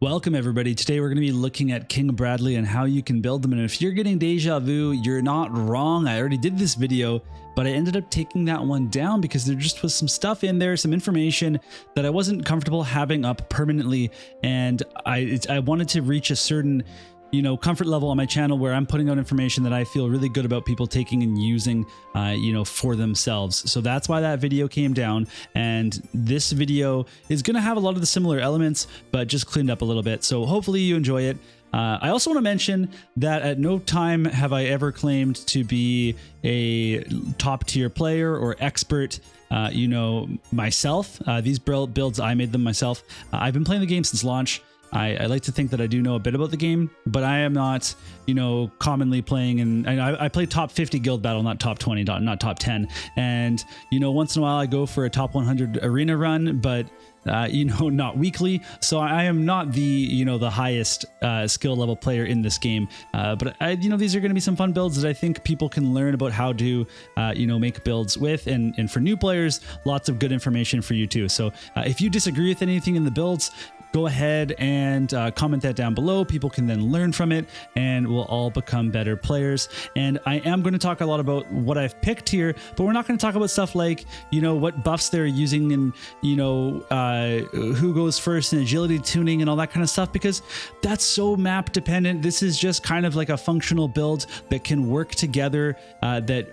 Welcome everybody. Today we're going to be looking at King Bradley and how you can build them. And if you're getting deja vu, you're not wrong. I already did this video, but I ended up taking that one down because there just was some stuff in there, some information that I wasn't comfortable having up permanently. And I wanted to reach a certain comfort level on my channel where I'm putting out information that I feel really good about people taking and using, for themselves. So that's why that video came down. And this video is going to have a lot of the similar elements, but just cleaned up a little bit. So hopefully you enjoy it. I also want to mention that at no time have I ever claimed to be a top tier player or expert, myself. These builds, I made them myself. I've been playing the game since launch. I like to think that I do know a bit about the game, but I am not, commonly playing, and I play top 50 guild battle, not top 20, not top 10. And, once in a while I go for a top 100 arena run, but not weekly. So I am not the, the highest skill level player in this game. But these are going to be some fun builds that I think people can learn about how to, make builds with. And for new players, lots of good information for you too. So if you disagree with anything in the builds, go ahead and comment that down below. People can then learn from it and we'll all become better players. And I am going to talk a lot about what I've picked here, but we're not going to talk about stuff like, what buffs they're using and, who goes first in agility tuning and all that kind of stuff, because that's so map dependent. This is just kind of like a functional build that can work together, that,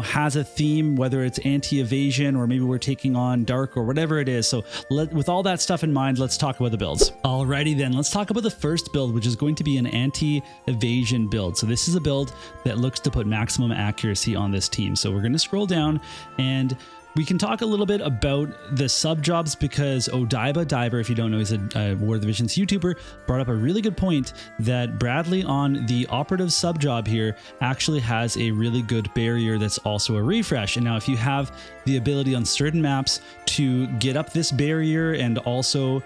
has a theme, whether it's anti-evasion or maybe we're taking on dark or whatever it is. So with all that stuff in mind, let's talk about the builds. Alrighty then, let's talk about the first build, which is going to be an anti-evasion build. So this is a build that looks to put maximum accuracy on this team. So we're going to scroll down and we can talk a little bit about the sub jobs, because Odaiba Diver, if you don't know, he's a War of the Visions YouTuber, brought up a really good point that Bradley on the operative sub job here actually has a really good barrier that's also a refresh. And now if you have the ability on certain maps to get up this barrier and also,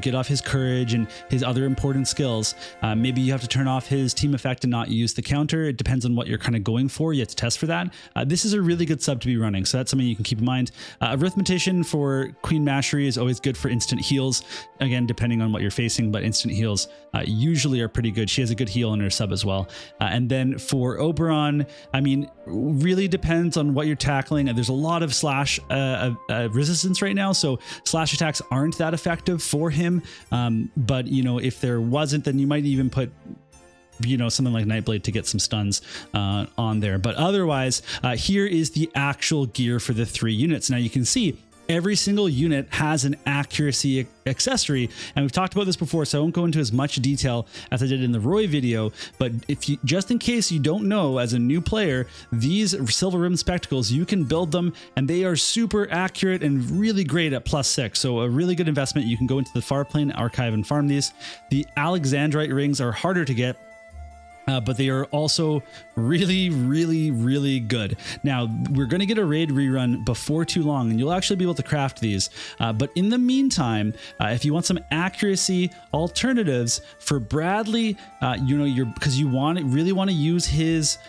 get off his courage and his other important skills, maybe you have to turn off his team effect and not use the counter. It depends on what you're kind of going for. You have to test for that. This is a really good sub to be running. So that's something you can keep in mind. Arithmetician for Queen Mastery is always good for instant heals. Again, depending on what you're facing, but instant heals usually are pretty good. She has a good heal in her sub as well. And then for Oberon, really depends on what you're tackling. There's a lot of slash resistance right now, so slash attacks aren't that effective for him. But if there wasn't, then you might even put something like Nightblade to get some stuns on there. But otherwise, here is the actual gear for the 3 units. Now you can see every single unit has an accuracy accessory, and we've talked about this before, so I won't go into as much detail as I did in the Roy video. But if you, just in case you don't know, as a new player, these silver rim spectacles, you can build them and they are super accurate and really great at +6. So a really good investment. You can go into the Farplane archive and farm these. The Alexandrite rings are harder to get, but they are also really, really, really good. Now, we're going to get a raid rerun before too long, and you'll actually be able to craft these. But in the meantime, if you want some accuracy alternatives for Bradley, because you really want to use his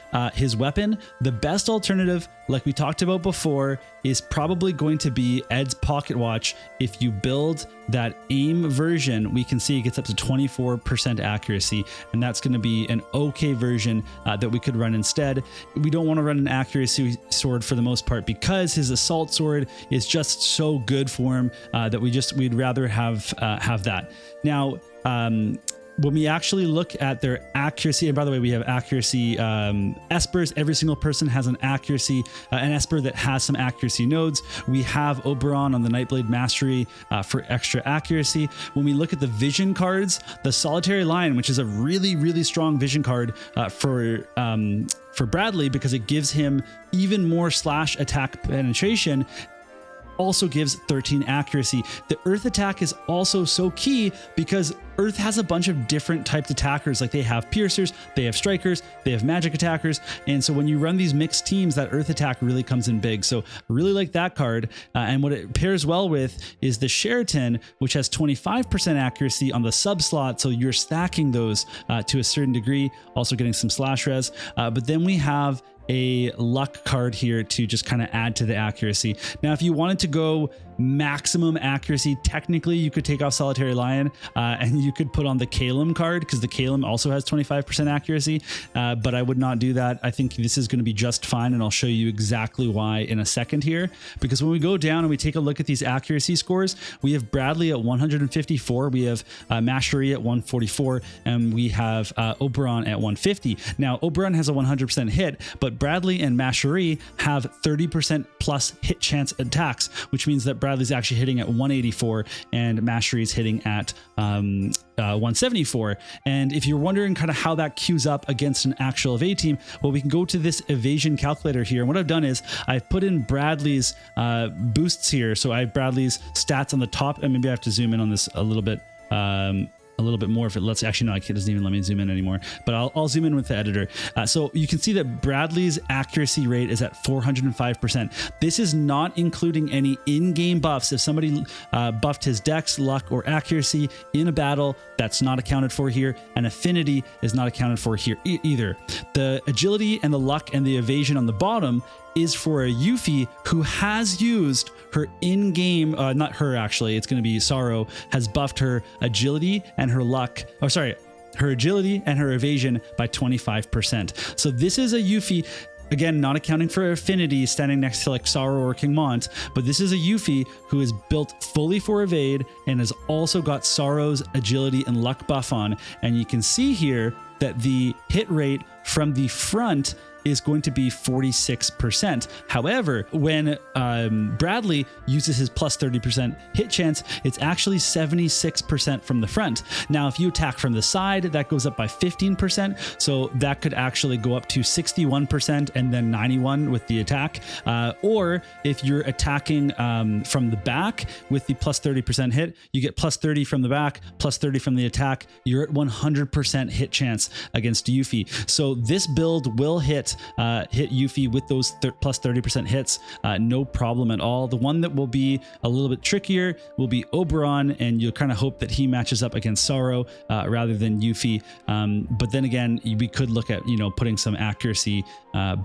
weapon, the best alternative, like we talked about before, is probably going to be Ed's Pocket Watch. If you build that aim version, we can see it gets up to 24% accuracy, and that's going to be an okay version that we could run instead. We don't want to run an accuracy sword for the most part, because his assault sword is just so good for him that we'd rather have that. Now, when we actually look at their accuracy, and by the way, we have accuracy espers. Every single person has an accuracy, an esper that has some accuracy nodes. We have Oberon on the Nightblade Mastery for extra accuracy. When we look at the vision cards, the Solitary Lion, which is a really, really strong vision card for Bradley, because it gives him even more slash attack penetration, also gives 13 accuracy. The Earth attack is also so key because Earth has a bunch of different typed attackers. Like they have piercers, they have strikers, they have magic attackers. And so when you run these mixed teams, that Earth attack really comes in big. So I really like that card. And what it pairs well with is the Sheraton, which has 25% accuracy on the sub slot. So you're stacking those to a certain degree, also getting some slash res. But then we have a luck card here to just kind of add to the accuracy. Now, if you wanted to go maximum accuracy. Technically, you could take off Solitary Lion and you could put on the Calum card, because the Calum also has 25% accuracy, but I would not do that. I think this is going to be just fine, and I'll show you exactly why in a second here. Because when we go down and we take a look at these accuracy scores, we have Bradley at 154, we have Machery at 144, and we have Oberon at 150. Now, Oberon has a 100% hit, but Bradley and Machery have 30% plus hit chance attacks, which means that Bradley's actually hitting at 184 and Machery's hitting at 174. And if you're wondering kind of how that queues up against an actual evade team, well, we can go to this evasion calculator here. And what I've done is I've put in Bradley's boosts here. So I have Bradley's stats on the top, and maybe I have to zoom in on this a little bit more if it lets. Actually, no, it doesn't even let me zoom in anymore, but I'll zoom in with the editor. So you can see that Bradley's accuracy rate is at 405%. This is not including any in-game buffs. If somebody buffed his dex, luck, or accuracy in a battle, that's not accounted for here, and affinity is not accounted for here either. The agility and the luck and the evasion on the bottom is for a Yuffie who has used her in-game, not her actually, it's going to be Sorrow, has buffed her agility and her luck, oh sorry, her agility and her evasion by 25%. So this is a Yuffie, again, not accounting for affinity, standing next to like Sorrow or King Mont, but this is a Yuffie who is built fully for evade and has also got Sorrow's agility and luck buff on. And you can see here that the hit rate from the front is going to be 46%. However, when Bradley uses his plus 30% hit chance, it's actually 76% from the front. Now, if you attack from the side, that goes up by 15%. So that could actually go up to 61% and then 91 with the attack. Or if you're attacking from the back with the plus 30% hit, you get plus 30 from the back, plus 30 from the attack. You're at 100% hit chance against Yuffie. So this build will hit Yuffie with those plus 30% hits, no problem at all. The one that will be a little bit trickier will be Oberon, and you'll kind of hope that he matches up against Sorrow rather than Yuffie. But then again, we could look at, you know, putting some accuracy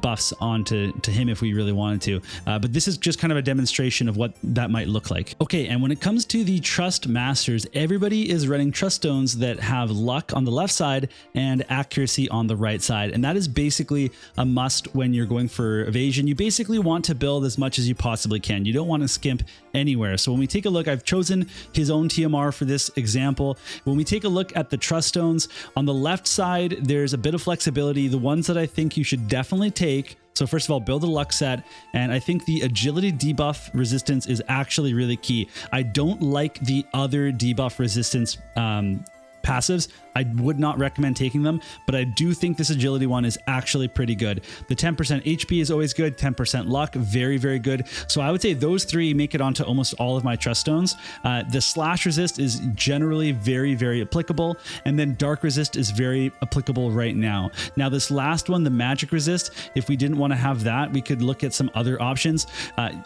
buffs onto him if we really wanted to. But this is just kind of a demonstration of what that might look like. Okay, and when it comes to the Trust Masters, everybody is running Trust Stones that have luck on the left side and accuracy on the right side. And that is basically a must when you're going for evasion. You basically want to build as much as you possibly can. You don't want to skimp anywhere. So when we take a look, I've chosen his own TMR for this example. When we take a look at the Trust Stones, on the left side, there's a bit of flexibility. The ones that I think you should definitely take. So first of all, build a luck set, and I think the agility debuff resistance is actually really key. I don't like the other debuff resistance passives. I would not recommend taking them, but I do think this agility one is actually pretty good. The 10% HP is always good, 10% luck, very, very good. So I would say those three make it onto almost all of my Trust Stones. The slash resist is generally very, very applicable, and then dark resist is very applicable right now. Now this last one, the magic resist, if we didn't want to have that, we could look at some other options.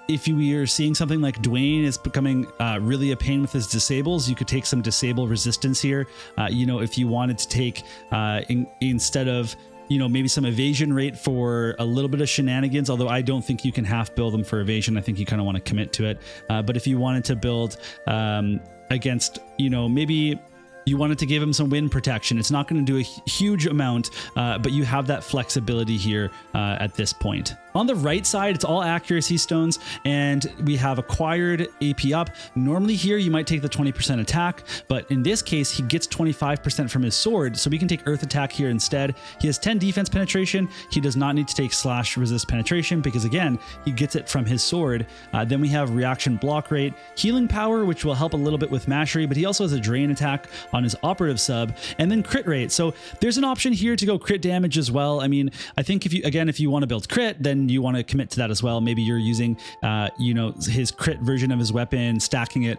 If we are seeing something like Dwayne is becoming really a pain with his disables, you could take some disable resistance here. You know, if you wanted to take instead of, you know, maybe some evasion rate for a little bit of shenanigans, although I don't think you can half build them for evasion. I think you kind of want to commit to it. But if you wanted to build against, you know, maybe you wanted to give him some wind protection, it's not going to do a huge amount, but you have that flexibility here at this point. On the right side, it's all accuracy stones, and we have acquired AP up. Normally here, you might take the 20% attack, but in this case, he gets 25% from his sword, so we can take earth attack here instead. He has 10 defense penetration. He does not need to take slash resist penetration because, again, he gets it from his sword. Then we have reaction block rate, healing power, which will help a little bit with mastery, but he also has a drain attack on his operative sub, and then crit rate. So there's an option here to go crit damage as well. I mean, I think if you want to build crit, then you want to commit to that as well. Maybe you're using, you know, his crit version of his weapon, stacking it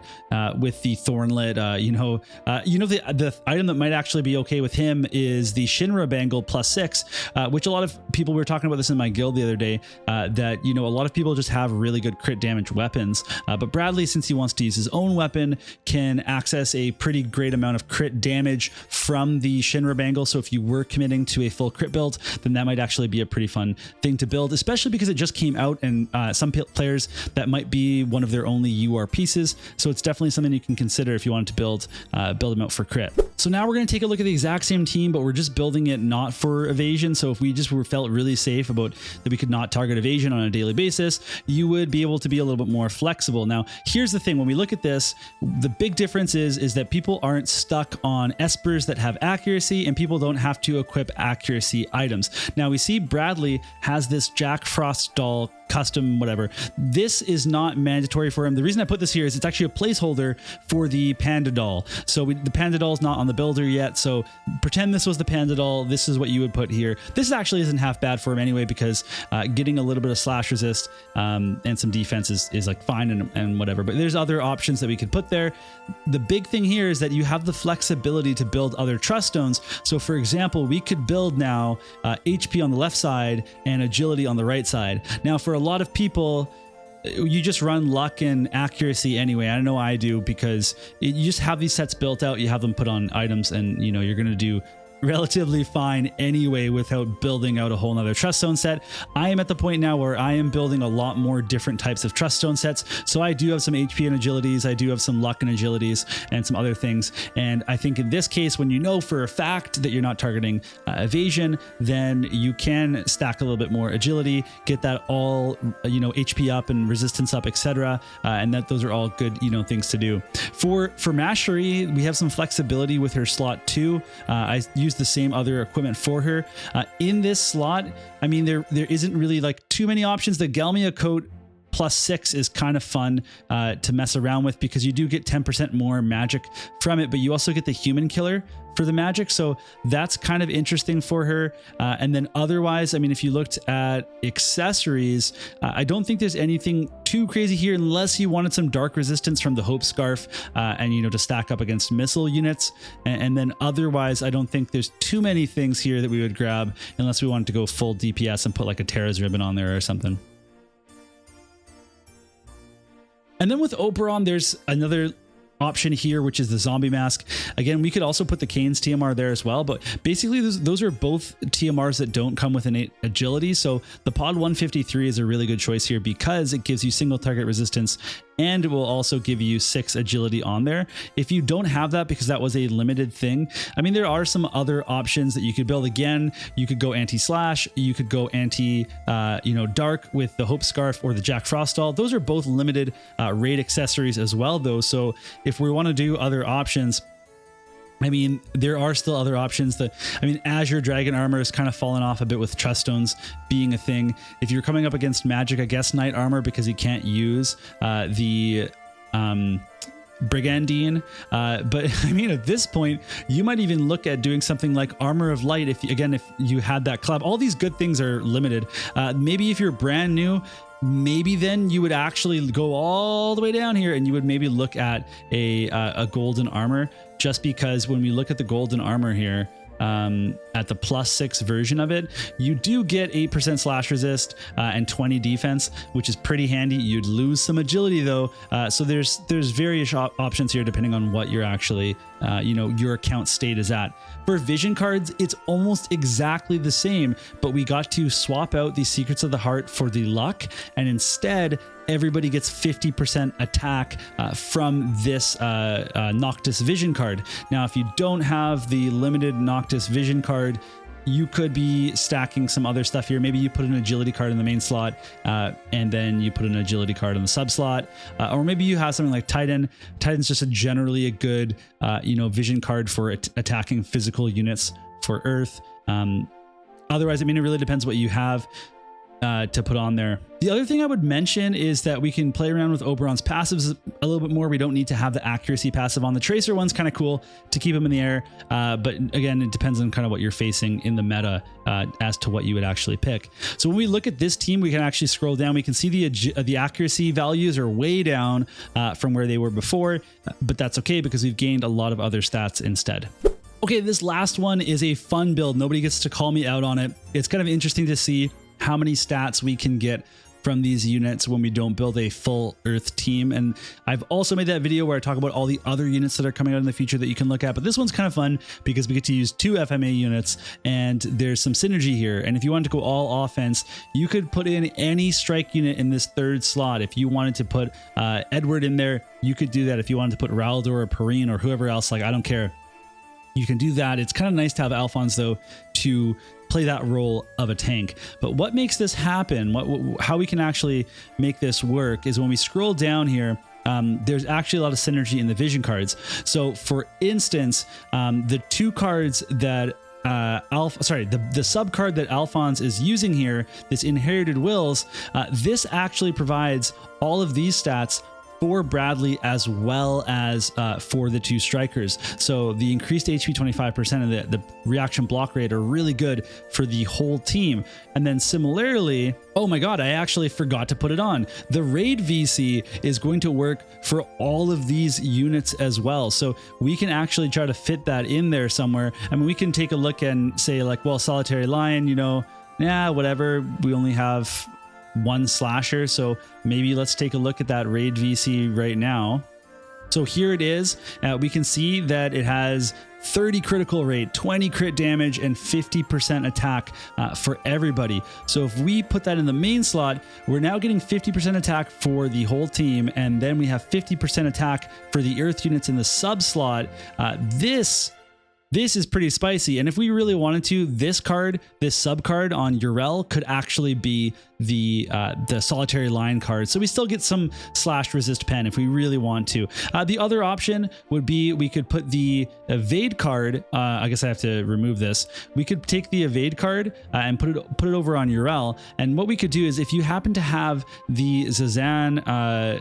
with the Thornlet. The item that might actually be okay with him is the Shinra Bangle +6, which a lot of people, we were talking about this in my guild the other day, that, you know, a lot of people just have really good crit damage weapons. But Bradley, since he wants to use his own weapon, can access a pretty great amount of crit damage from the Shinra Bangle. So if you were committing to a full crit build, then that might actually be a pretty fun thing to build, especially especially because it just came out, and some players that might be one of their only UR pieces. So it's definitely something you can consider if you wanted to build them out for crit. So now we're going to take a look at the exact same team, but we're just building it not for evasion. So if we just felt really safe about that we could not target evasion on a daily basis, you would be able to be a little bit more flexible. Now, here's the thing. When we look at this, the big difference is that people aren't stuck on espers that have accuracy, and people don't have to equip accuracy items. Now we see Bradley has this Jack Frost doll custom whatever. This is not mandatory for him. The reason I put this here is it's actually a placeholder for the panda doll. So the panda doll is not on the builder yet, so pretend this was the panda doll. This is what you would put here. This actually isn't half bad for him anyway, because getting a little bit of slash resist and some defense is like fine and whatever, but there's other options that we could put there. The big thing here is that you have the flexibility to build other trust stones. So for example, we could build now HP on the left side and agility on the right side. Now for a lot of people, you just run luck and accuracy anyway. I know I do, because you just have these sets built out, you have them put on items, and you know you're going to do relatively fine anyway without building out a whole nother trust stone set. I am at the point now where I am building a lot more different types of trust stone sets. So I do have some HP and agilities, I do have some luck and agilities, and some other things. And I think in this case, when you know for a fact that you're not targeting evasion, then you can stack a little bit more agility, get that all, you know, HP up and resistance up, etc. And those are all good, you know, things to do. For mastery, we have some flexibility with her slot 2. I use the same other equipment for her. In this slot, I mean, there isn't really like too many options. The Galmia coat +6 is kind of fun to mess around with, because you do get 10% more magic from it, but you also get the human killer for the magic. So that's kind of interesting for her. And then otherwise, I mean, if you looked at accessories, I don't think there's anything too crazy here, unless you wanted some dark resistance from the Hope Scarf and, you know, to stack up against missile units. And then otherwise, I don't think there's too many things here that we would grab, unless we wanted to go full DPS and put like a Terra's ribbon on there or something. And then with Oberon, there's another option here, which is the zombie mask. Again, we could also put the Kane's TMR there as well, but basically those are both TMRs that don't come with innate agility. So the Pod 153 is a really good choice here, because it gives you single target resistance, and it will also give you 6 agility on there. If you don't have that, because that was a limited thing, I mean, there are some other options that you could build. Again, you could go anti-slash, you could go anti, you know, dark with the Hope Scarf or the Jack Frost doll. Those are both limited raid accessories as well, though. So if we want to do other options, I mean, there are still other options. Azure Dragon Armor has kind of fallen off a bit with Trust Stones being a thing. If you're coming up against Magic, I guess Knight Armor, because you can't use the Brigandine. But I mean, at this point, you might even look at doing something like Armor of Light. If you had that collab. All these good things are limited. Maybe if you're brand new, maybe then you would actually go all the way down here and you would maybe look at a golden armor, just because when we look at the golden armor here, at the +6 version of it, you do get 8% slash resist and 20 defense, which is pretty handy. You'd lose some agility though, so there's various options here depending on what you're actually you know, your account state is at. For vision cards, it's almost exactly the same, but we got to swap out the Secrets of the Heart for the luck, and instead everybody gets 50% attack from this Noctis vision card. Now, if you don't have the limited Noctis vision card, you could be stacking some other stuff here. Maybe you put an agility card in the main slot, and then you put an agility card in the sub slot, or maybe you have something like Titan. Titan's just generally a good, you know, vision card for attacking physical units for Earth. Otherwise, I mean, it really depends what you have to put on there. The other thing I would mention is that we can play around with Oberon's passives a little bit more. We don't need to have the accuracy passive on. The Tracer one's kind of cool to keep him in the air, but again, it depends on kind of what you're facing in the meta as to what you would actually pick. So when we look at this team, we can actually scroll down. We can see the accuracy values are way down from where they were before, but that's okay because we've gained a lot of other stats instead. Okay, this last one is a fun build. Nobody gets to call me out on it. It's kind of interesting to see how many stats we can get from these units when we don't build a full Earth team. And I've also made that video where I talk about all the other units that are coming out in the future that you can look at. But this one's kind of fun because we get to use 2 FMA units and there's some synergy here. And if you wanted to go all offense, you could put in any strike unit in this 3rd slot. If you wanted to put Edward in there, you could do that. If you wanted to put Raldor or Perrine or whoever else, like, I don't care. You can do that. It's kind of nice to have Alphonse, though, to play that role of a tank. But what makes this happen, how we can actually make this work, is when we scroll down here, there's actually a lot of synergy in the vision cards. So, for instance, the 2 cards that the sub card that Alphonse is using here, this Inherited Wills, this actually provides all of these stats for Bradley as well as for the 2 strikers. So the increased HP 25% and the reaction block rate are really good for the whole team. And then similarly, oh my god, I actually forgot to put it on. The raid VC is going to work for all of these units as well. So we can actually try to fit that in there somewhere. I mean, we can take a look and say, like, well, Solitary Lion, you know, yeah, whatever. We only have 1 slasher, so maybe let's take a look at that raid VC right now. So here it is. We can see that it has 30 critical rate, 20 crit damage, and 50% attack for everybody. So if we put that in the main slot, we're now getting 50% attack for the whole team, and then we have 50% attack for the Earth units in the sub slot. This is pretty spicy, and if we really wanted to, this sub card on Urel could actually be the Solitary Lion card. So we still get some slash resist pen if we really want to. The other option would be we could put the evade card. I guess I have to remove this. We could take the evade card and put it over on Urel. And what we could do is, if you happen to have the Zazan,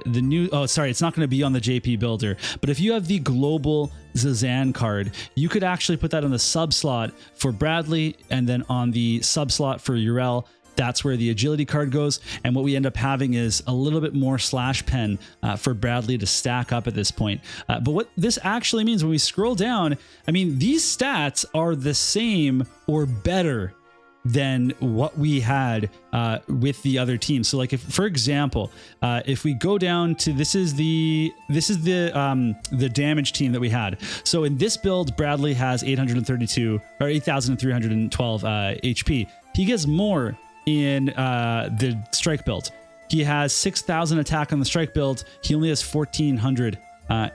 it's not going to be on the JP builder, but if you have the global Zazan card, you could actually put that on the sub slot for Bradley, and then on the sub slot for Urel, that's where the agility card goes. And what we end up having is a little bit more slash pen for Bradley to stack up at this point. But what this actually means when we scroll down, I mean, these stats are the same or better than what we had with the other team. So, like, if, for example, if we go down to this is the damage team that we had. So in this build, Bradley has 832 or 8,312 HP. He gets more in the strike build. He has 6,000 attack on the strike build. He only has 1,400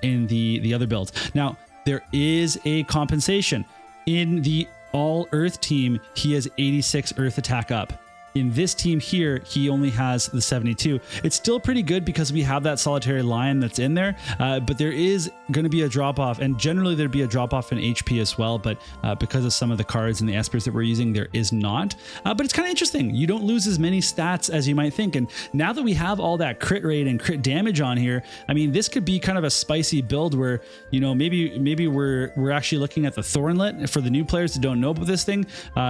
in the other build. Now, there is a compensation. In the all Earth team, he has 86 Earth attack up. In this team here, he only has the 72. It's still pretty good because we have that Solitary Lion that's in there, but there is going to be a drop off, and generally there'd be a drop off in HP as well, but because of some of the cards and the espers that we're using, there is not. But it's kind of interesting. You don't lose as many stats as you might think, and now that we have all that crit rate and crit damage on here, I mean, this could be kind of a spicy build where, you know, maybe we're actually looking at the Thornlet. For the new players that don't know about this thing,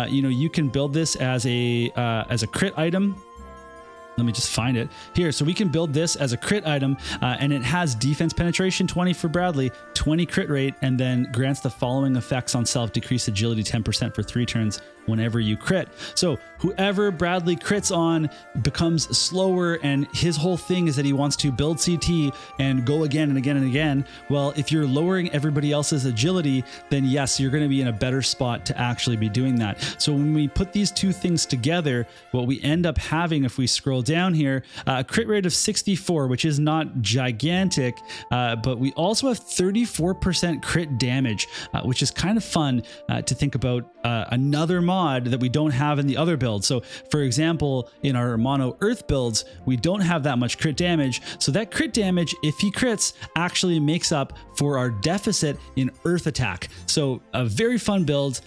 you know, you can build this as a crit item. Let me just find it here. So we can build this as a crit item, and it has defense penetration 20 for Bradley, 20 crit rate, and then grants the following effects on self: decreased agility 10% for 3 turns whenever you crit. So whoever Bradley crits on becomes slower, and his whole thing is that he wants to build CT and go again and again and again. Well, if you're lowering everybody else's agility, then yes, you're going to be in a better spot to actually be doing that. So when we put these two things together, what we end up having, if we scroll down here, a crit rate of 64, which is not gigantic, but we also have 34% crit damage, which is kind of fun to think about. Another mod that we don't have in the other builds. So for example, in our mono earth builds, we don't have that much crit damage. So that crit damage, if he crits, actually makes up for our deficit in earth attack. So a very fun build.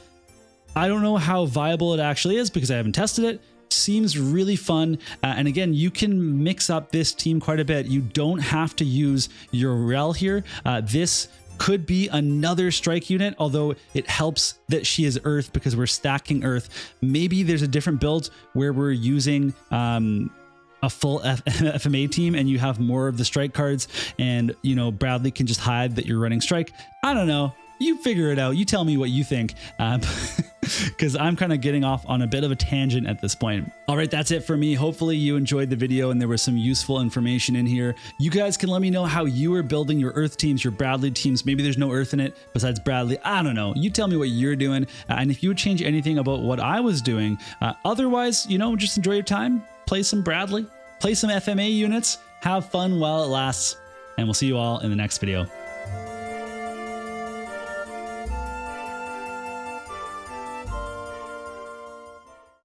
I don't know how viable it actually is because I haven't tested it. Seems really fun. And again, you can mix up this team quite a bit. You don't have to use your rel here. This could be another strike unit, although it helps that she is earth because we're stacking earth. Maybe there's a different build where we're using a full FMA team and you have more of the strike cards, and you know, Bradley can just hide that you're running strike. I don't know. You figure it out. You tell me what you think. because I'm kind of getting off on a bit of a tangent at this point. All right, that's it for me. Hopefully you enjoyed the video and there was some useful information in here. You guys can let me know how you are building your Earth teams, your Bradley teams. Maybe there's no Earth in it besides Bradley. I don't know. You tell me what you're doing, and if you would change anything about what I was doing. Otherwise, you know, just enjoy your time. Play some Bradley, play some FMA units, have fun while it lasts, and we'll see you all in the next video.